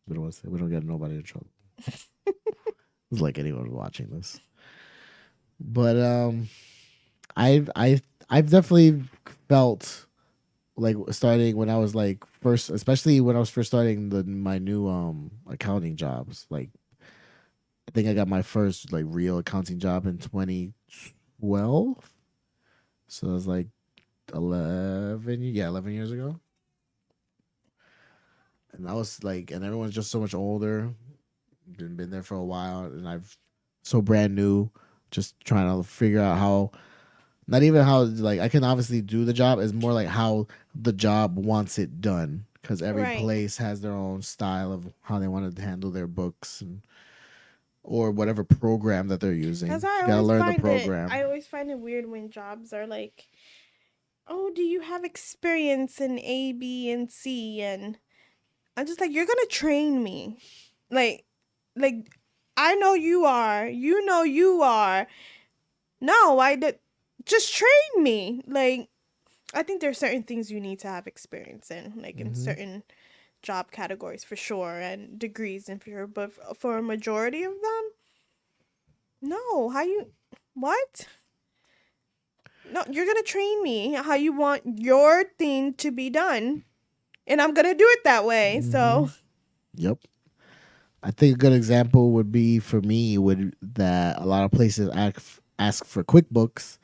We don't want to say. We don't get nobody in trouble. It's like anyone watching this. But I've definitely felt like starting when I was like first, especially when I was first starting my new accounting jobs. Like I think I got my first like real accounting job in 2012. So it was like 11 years ago. And I was like, and everyone's just so much older, been there for a while, and I've so brand new, just trying to figure out how, not even how, like I can obviously do the job, is more like how the job wants it done, because every Right. place has their own style of how they want to handle their books or whatever program that they're using. That's why You gotta learn the I program. always find it weird when jobs are like, "Oh, do you have experience in A, B, and C?" And I'm just like, "You're gonna train me, like, I know you are. You know you are. No, I did. Just train me. Like, I think there's certain things you need to have experience in, like in certain job categories for sure, and degrees and for sure. But for a majority of them, no. What? No, you're gonna train me how you want your thing to be done, and I'm gonna do it that way. So Yep. I think a good example would be for me would that a lot of places ask for QuickBooks,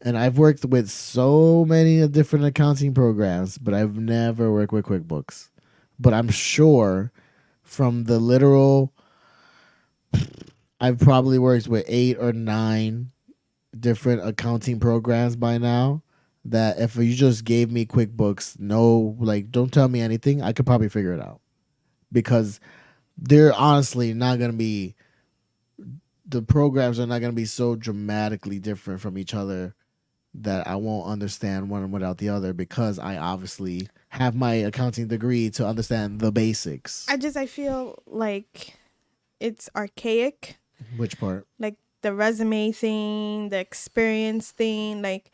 and I've worked with so many different accounting programs, but I've never worked with QuickBooks. But I'm sure from the literal, I've probably worked with 8 or 9 different accounting programs by now. That if you just gave me QuickBooks, no, like don't tell me anything, I could probably figure it out because they're honestly not going to be, the programs are not going to be so dramatically different from each other that I won't understand one without the other because I obviously have my accounting degree to understand the basics. I feel like it's archaic. Which part? Like the resume thing, the experience thing. Like,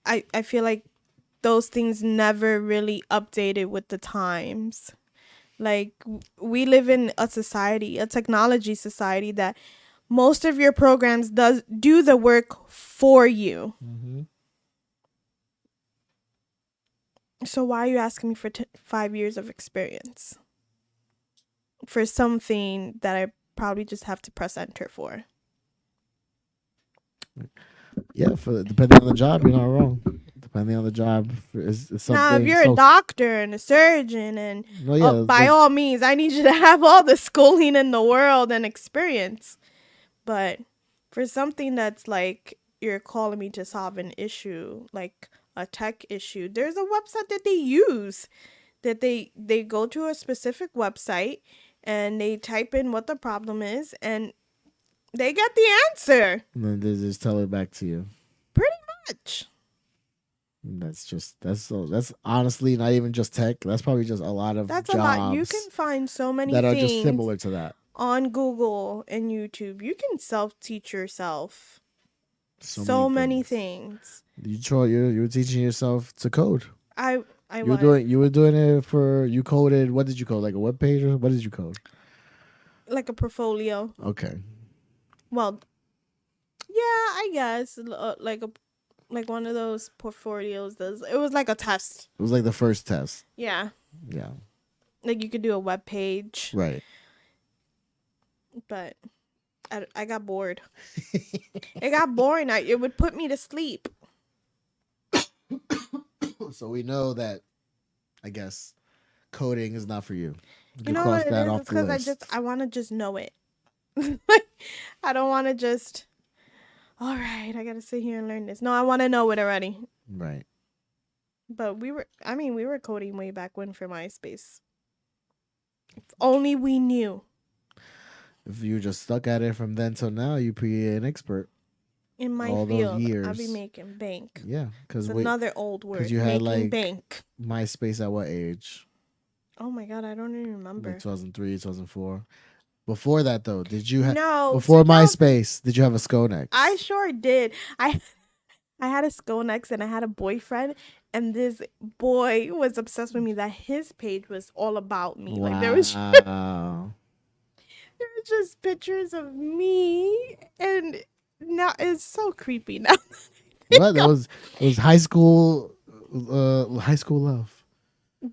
I feel like those things never really updated with the times. Like, we live in a society, a technology society, that most of your programs do the work for you. Mm-hmm. So why are you asking me for 5 years of experience for something that I probably just have to press enter for? Yeah, for depending on the job, you're not wrong. Depending on the job, it's Now, if something. you're a So doctor and a surgeon, and no, yeah, by all means, I need you to have all the schooling in the world and experience. But for something that's like you're calling me to solve an issue, like a tech issue, there's a website that they use, that they go to a specific website and they type in what the problem is and they get the answer. and then they just tell it back to you. Pretty much. That's honestly not even just tech. That's probably just a lot of That's a jobs lot. You can find so many that are things just similar to that. on Google and YouTube. You can self-teach yourself So many things. things. You were teaching yourself to code. I You were doing it for you coded. What did you code? Like a web page or what did you code? like a portfolio. Okay. Well, yeah, I guess like one of those portfolios does. It was like a test. It was like the first test. Yeah. Yeah. Like you could do a web page, Right. but I got bored. It got boring. It would put me to sleep. So we know that I guess coding is not for you. You know cross what it that is? off It's the because list. I want to just know it. I don't want to just. All right, I gotta sit here and learn this. No, I want to know it already. Right. But we were coding way back when for MySpace. If only we knew. If you just stuck at it from then till now, you'd be an expert. In my All those field, I'll be years. making bank. Yeah, It's another old word. you had, making like, bank. MySpace at what age? Oh my god, I don't even remember. Like 2003, 2004. Before that though, did you have before MySpace? Did you have a Skonex? I sure did. I had a Skonex and I had a boyfriend, and this boy was obsessed with me. That his page was all about me. Wow. Like there was just pictures of me, and now it's so creepy now. What? It was high school love.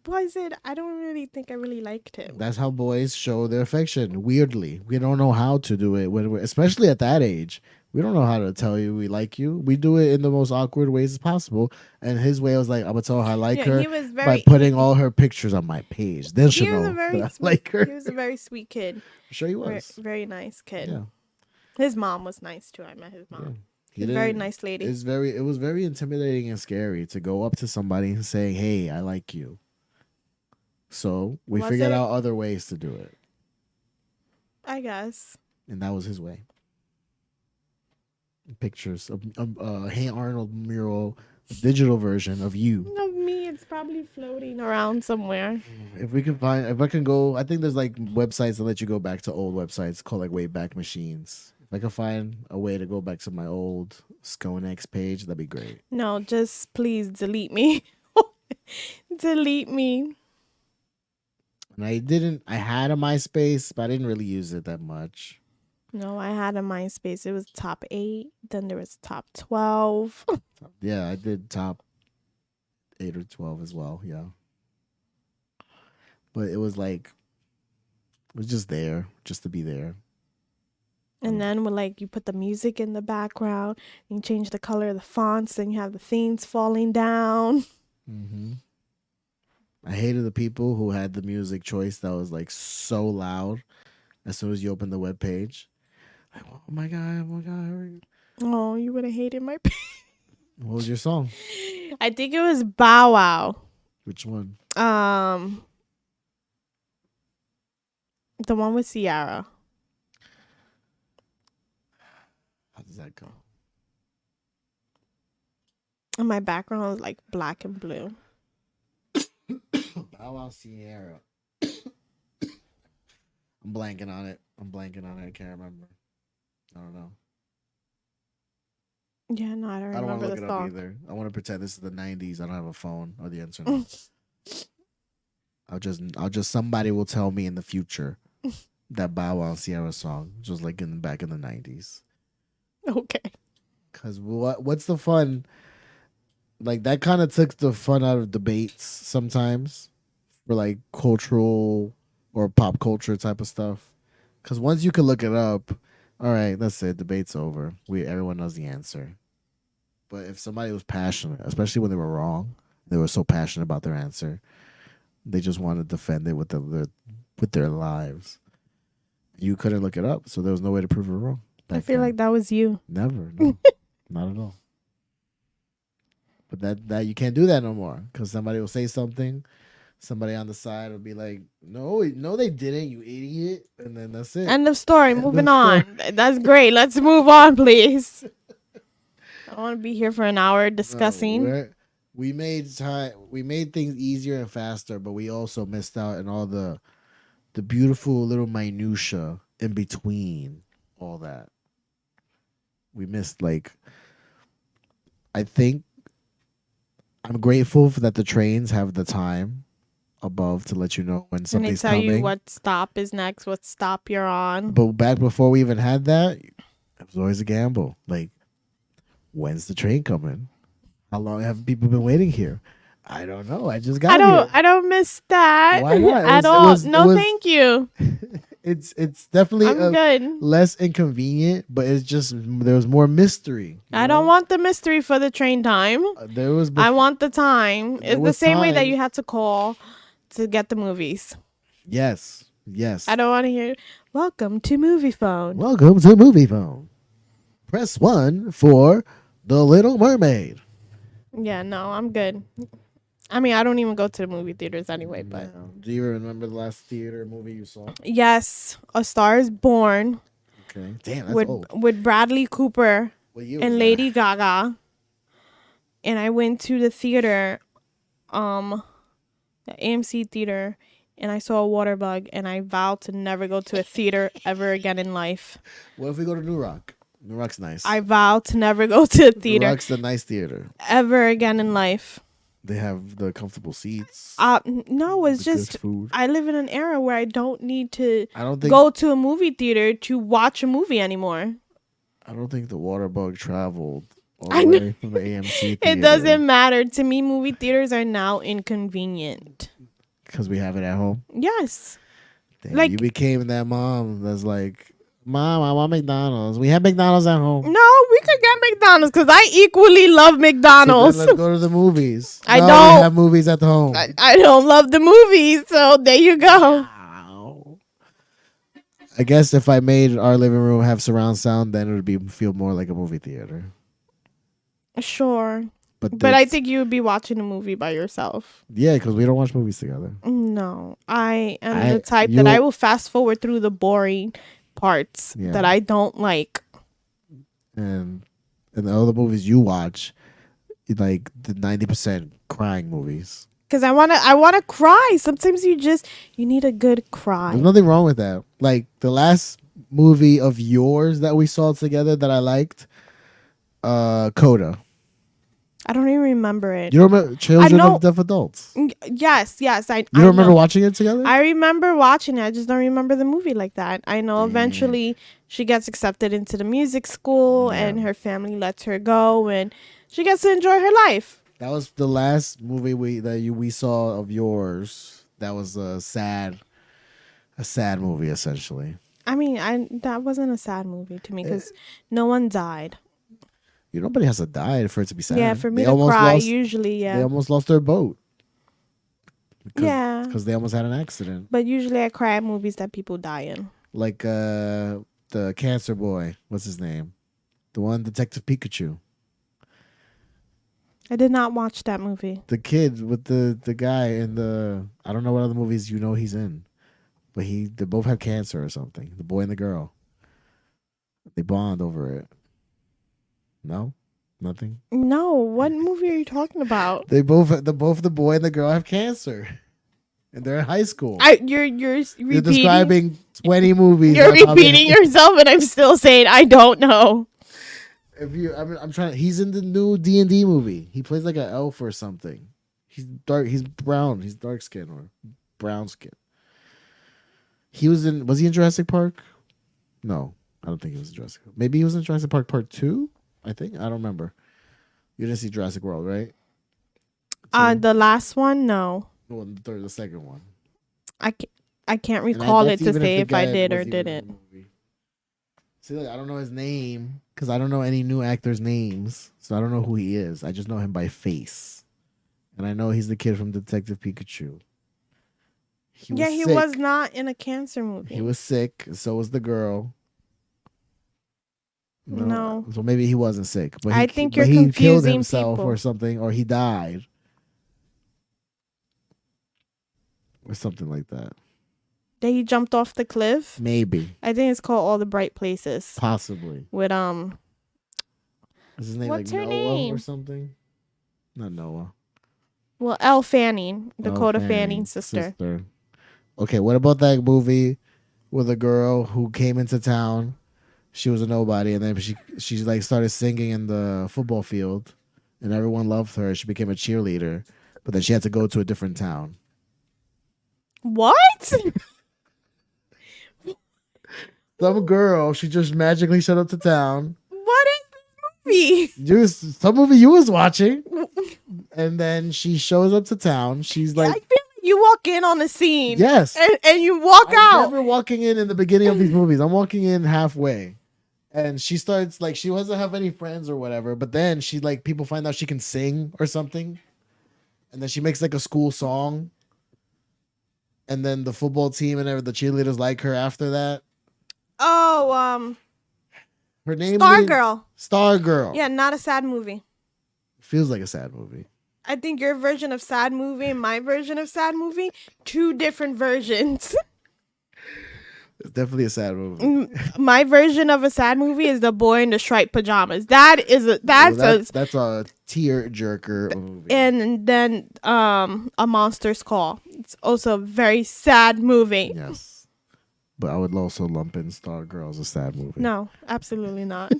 Was it? I don't really think I really liked him. That's how boys show their affection. Weirdly, we don't know how to do it especially at that age. We don't know how to tell you we like you. We do it in the most awkward ways as possible. And his way was like, I'm gonna tell her I like her he was by putting all her pictures on my page. Then she'll know that I like her. He was a very sweet kid. I'm sure he was. Very nice kid. Yeah. His mom was nice too. I met his mom. Yeah. She's a very nice lady. It was very intimidating and scary to go up to somebody and say, "Hey, I like you." So we figured out other ways to do it. I guess. And that was his way. Pictures of Hey Arnold mural, digital version of you. Of me, it's probably floating around somewhere. If I can go, I think there's like websites that let you go back to old websites called like Wayback Machines. If I can find a way to go back to my old Skonex page, that'd be great. No, just please delete me. Delete me. And I had a MySpace, but I didn't really use it that much. No, I had a MySpace. It was top 8. Then there was top 12. Yeah, I did top 8 or 12 as well. Yeah. But it was just there, just to be there. And then you put the music in the background, you change the color of the fonts, and you have the themes falling down. Mm-hmm. I hated the people who had the music choice that was like so loud as soon as you open the web page. Like, oh my god. Oh, you would have hated my page. What was your song? I think it was Bow Wow. Which one? The one with Ciara. How does that go? And my background was like black and blue. Bow Wow Sierra. I'm blanking on it. I can't remember. I don't know. Yeah, no, I don't I don't want remember to look the it up song. either. I want to pretend this is the '90s. I don't have a phone or the internet. I'll just somebody will tell me in the future that Bow Wow and Sierra song, just like in back in the '90s. Okay. Cause what's the fun? Like that kind of took the fun out of debates sometimes for like cultural or pop culture type of stuff. Cause once you can look it up, all right, that's it. Debate's over. We everyone knows the answer. But if somebody was passionate, especially when they were wrong, they were so passionate about their answer, they just wanted to defend it with their lives. You couldn't look it up, so there was no way to prove it wrong I back feel then. like that was you. Never, no, not at all. But that you can't do that no more because somebody will say something. Somebody on the side will be like, "No, no, they didn't, you idiot," and then that's it. End of story. End Moving of story. on. That's great. Let's move on, please. I don't want to be here for an hour No, discussing. we made time. We made things easier and faster, but we also missed out on all the beautiful little minutia in between all that. We missed like I think I'm grateful for that the trains have the time above to let you know when And they something's tell you coming. what stop is next, what stop you're on. But back before we even had that, it was always a gamble. Like, when's the train coming? How long have people been waiting here? I don't know. I just got here. I don't miss that Why not? at all. No, thank you. It's definitely I'm good. less inconvenient, but it's just there was more mystery. I don't want the mystery for the train time. There was. I want the time. There It's the was same way that times- you had to call to get the movies. Yes. I don't want to hear, welcome to Movie Phone. Welcome to Movie Phone. Press 1 for The Little Mermaid. Yeah, no, I'm good. I mean, I don't even go to the movie theaters anyway, but Yeah. Do you remember the last theater movie you saw? yes, A Star is Born Okay. Damn, that's old. with Bradley Cooper What year was and that? Lady Gaga. And I went to the theater, the AMC theater, and I saw a water bug, and I vowed to never go to a theater ever again in life. What if we go to New Rock? New Rock's nice. I vowed to never go to a New theater Rock's the nice theater. ever again in life. They have the comfortable seats. No, it's the good just food. I live in an era where I don't need to I don't think go to a movie theater to watch a movie anymore. I don't think the water bug traveled all I the know. way from the AMC theater. It doesn't matter to me. Movie theaters are now inconvenient. because we have it at home. Yes. Damn, Like- you became that mom that's like, Mom, I want McDonald's. We have McDonald's at home. No, we could get McDonald's because I equally love So then McDonald's. let's go to the movies. I No, don't. We have movies at the home. I don't love the movies, so there you go. Wow. I guess if I made our living room have surround sound, then it would feel more like a movie theater. Sure. But But I it's- think you would be watching a movie by yourself. yeah, because we don't watch movies together. No, I am the type that you'll- I will fast forward through the boring parts Yeah. that I don't like. And the other movies you watch, like the 90% crying movies. Cause I wanna cry. Sometimes you need a good cry. There's nothing wrong with that. Like the last movie of yours that we saw together that I liked, Coda. I don't even remember it. You don't remember Children know- of Deaf Adults? Yes. I You don't remember know. watching it together? I remember watching it. I just don't remember the movie like that. I know Damn. eventually she gets accepted into the music school Yeah. and her family lets her go and she gets to enjoy her life. That was the last movie we saw of yours. That was a sad movie essentially. I mean, that wasn't a sad movie to me because no one died. Nobody has to die for it to be sad. Yeah, for me They to almost cry, lost- usually, They yeah. almost lost their boat. Yeah. Because they almost had an accident. But usually I cry at movies that people die in. Like the cancer boy. What's his name? The one Detective Pikachu. I did not watch that movie. The kid with the guy in the I don't know what other movies he's in. But they both have cancer or something. The boy and the girl. They bond over it. No? Nothing? No, what movie are you talking about? Both the boy and the girl have cancer. and they're in high school. You're You're repeating. describing 20 movies. You're that probably- repeating yourself, and I'm still saying I don't know. If you, I'm trying. He's in the new D&D movie. He plays like an elf or something. He's dark. He's brown. He's dark skin or brown skin. He was in. Was he in Jurassic Park? No, I don't think he was in Jurassic. Maybe he was in Jurassic Park Part 2. I think I don't remember. You didn't see Jurassic World, right? The last one, no. Well, the second one. I can't And recall that's it to even say the if I guy did or was even in the didn't. movie. See, look, I don't know his name because I don't know any new actors' names, so I don't know who he is. I just know him by face, and I know he's the kid from Detective Pikachu. He He sick. was not in a cancer movie. He was sick. So was the girl. No. So maybe he wasn't sick, but I think you're he killed confusing himself people. or something, or he died, or something like that. That he jumped off the cliff. Maybe, I think it's called All the Bright Places. possibly. With Is his name What's like her Noah name? or something? Not Noah. well, Elle Fanning, Dakota Oh, Fanning's sister. Okay, what about that movie with a girl who came into town? She was a nobody, and then she like started singing in the football field, and everyone loved her. She became a cheerleader, but then she had to go to a different town. What? Some girl, she just magically showed up to town. What is this movie? Some movie you was watching, and then she shows up to town. She's I like, feel like you walk in on the scene. yes. And you walk I'm out. never walking in the beginning of these movies. I'm walking in halfway. And she starts like she doesn't have any friends or whatever, but then she like people find out she can sing or something. And then she makes like a school song. And then the football team and the cheerleaders like her after that. Oh, Her name Stargirl. Stargirl. Yeah, not a sad movie. Feels like a sad movie. I think your version of sad movie and my version of sad movie, two different versions. It's definitely a sad movie. My version of a sad movie is The Boy in the Striped Pajamas. That's a tear jerker movie. and then A Monster's Call. It's also a very sad movie. Yes. But I would also lump in Stargirl as a sad movie. No, absolutely not.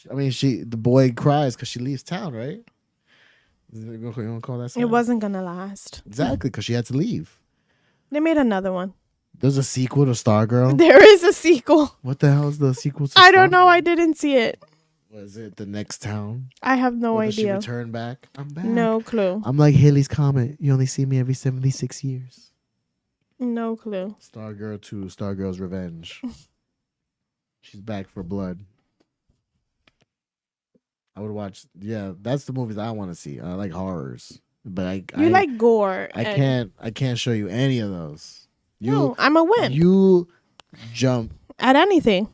I mean, the boy cries because she leaves town, right? You gonna call that sad? It wasn't gonna last. Exactly, because she had to leave. They made another one. There's a sequel to Stargirl. There is a sequel. What the hell is the sequel to I don't know. Stargirl? I didn't see it. Was it The Next Town? I have no Or does she idea. return back? I'm back. No clue. I'm like Haley's Comet. You only see me every 76 years. No clue. Stargirl 2, Stargirl's Revenge. She's back for blood. I would watch. Yeah, that's the movies I want to see. I like horrors, but You like gore. I can't show you any of those. No, I'm a wimp You jump. at anything.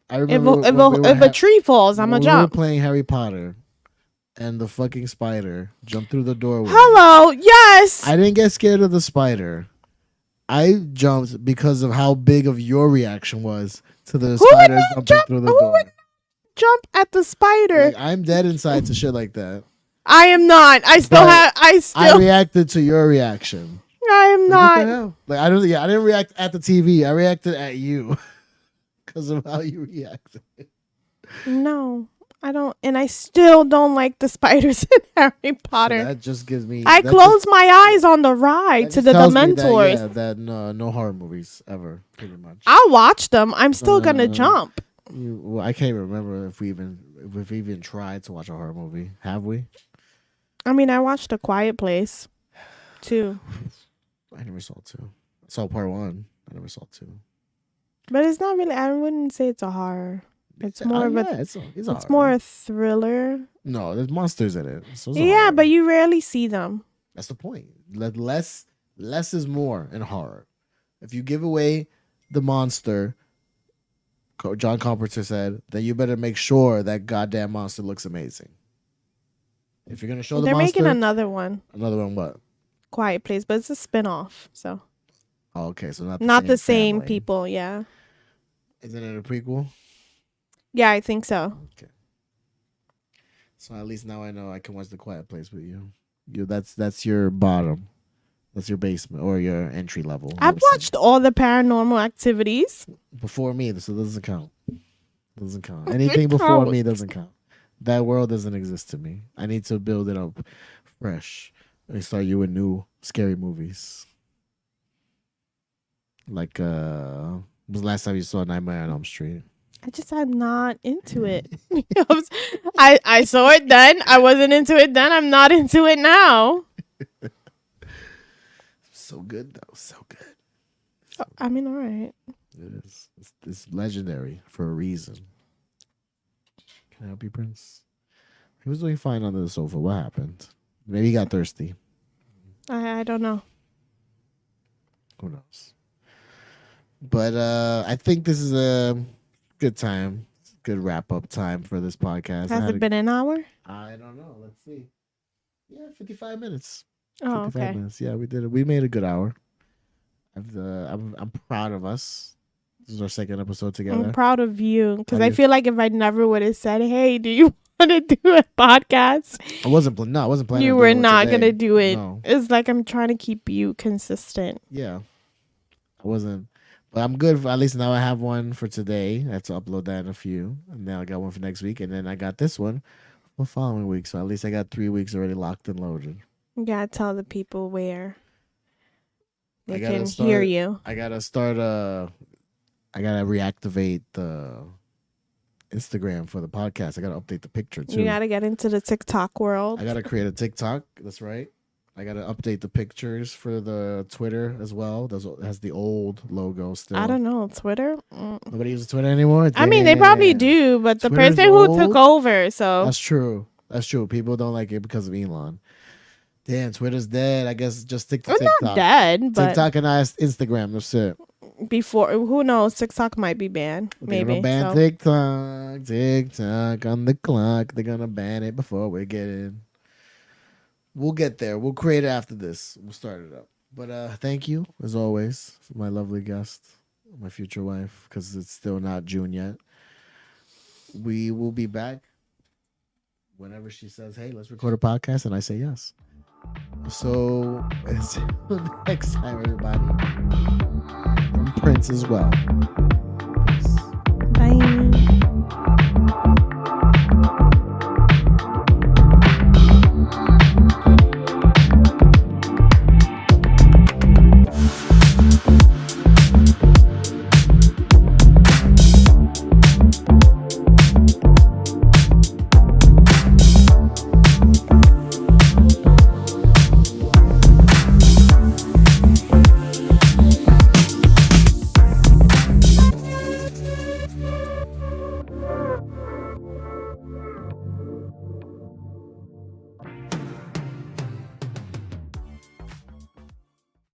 I If remember a tree falls, I'm a when we jump. were playing Harry Potter, and the fucking spider jumped through the doorway. Hello. Yes. I didn't get scared of the spider. I jumped because of how big of your reaction was to the would spider not jumping jump? through the Who door. would jump at the spider. Like, I'm dead inside to shit like that. I am not. I I still. reacted to your reaction. I am Like, what the not. hell? Like I didn't react at the TV. I reacted at you because of how you reacted. No, I don't. And I still don't like the spiders in Harry Potter. So that just gives me. I that closed my eyes on the ride just to the tells me Dementors. that no horror movies ever, pretty much. I'll watch them. I'm still gonna jump. Well, I can't even remember if we even tried to watch a horror movie. Have we? I mean, I watched A Quiet Place, too. I never saw 2. I saw part 1. I never saw 2. But it's not really. I wouldn't say it's a horror. It's more of a. It's It's more a thriller. No, there's monsters in it. So it's a Yeah, horror. but you rarely see them. That's the point. Less is more in horror. If you give away the monster, John Carpenter said, then you better make sure that goddamn monster looks amazing. If you're gonna show the They're monster, making another one, another one, what? Quiet Place, but it's a spin-off, so Oh, okay, so not the same family. people. Yeah, Isn't it a prequel? yeah, I think so. Okay. So at least now I know I can watch The Quiet Place with you. That's your bottom. That's your basement or your entry level. I've I'm saying. watched all the Paranormal Activities. Before me, so it doesn't count. Doesn't count. Anything before me doesn't count. That world doesn't exist to me. I need to build it up fresh. I start you with new scary movies. Like when was the last time you saw Nightmare on Elm Street? I'm not into it. I saw it then. I wasn't into it then. I'm not into it now. So good though. So good. I mean, all right. It is. It's legendary for a reason. Can I help you, Prince? He was doing fine under the sofa. What happened? Maybe he got thirsty. I don't know. Who knows? But I think this is a good time. Good wrap up time for this podcast. Has it been an hour? I don't know. Let's see. Yeah, 55 minutes. Oh, 55 okay. minutes. Yeah, we did it. We made a good hour. I'm proud of us. This is our second episode together. I'm proud of you because How I do you- feel like if I never would have said, "Hey, do you want to do a podcast?" I wasn't planning. You on were doing one not today. gonna do it. No. It's like I'm trying to keep you consistent. Yeah, I wasn't. But I'm good. At least now I have one for today. I have to upload that in a few, and now I got one for next week, and then I got this one for following week. So at least I got 3 weeks already locked and loaded. You gotta tell the people where I they gotta can start- hear you. I gotta start. I gotta reactivate the Instagram for the podcast. I gotta update the picture too. You gotta get into the TikTok world. I gotta create a TikTok. That's right. I gotta update the pictures for the Twitter as well. It has the old logo still. I don't know. Twitter? Nobody uses Twitter anymore. I mean, they probably Damn. do, but the Twitter's person who took old? over, so That's true. That's true. People don't like it because of Elon. Damn, Twitter's dead. I guess just stick to it's TikTok. not dead, but TikTok and Instagram. That's it. before, who knows? TikTok might be banned. They're Maybe. gonna ban So. TikTok. TikTok on the clock. They're gonna ban it before we get in. We'll get there. We'll create it after this. We'll start it up. But thank you, as always, for my lovely guest, my future wife, because it's still not June yet. We will be back whenever she says, "Hey, let's record a podcast," and I say yes. So until next time, everybody. From Prince as well.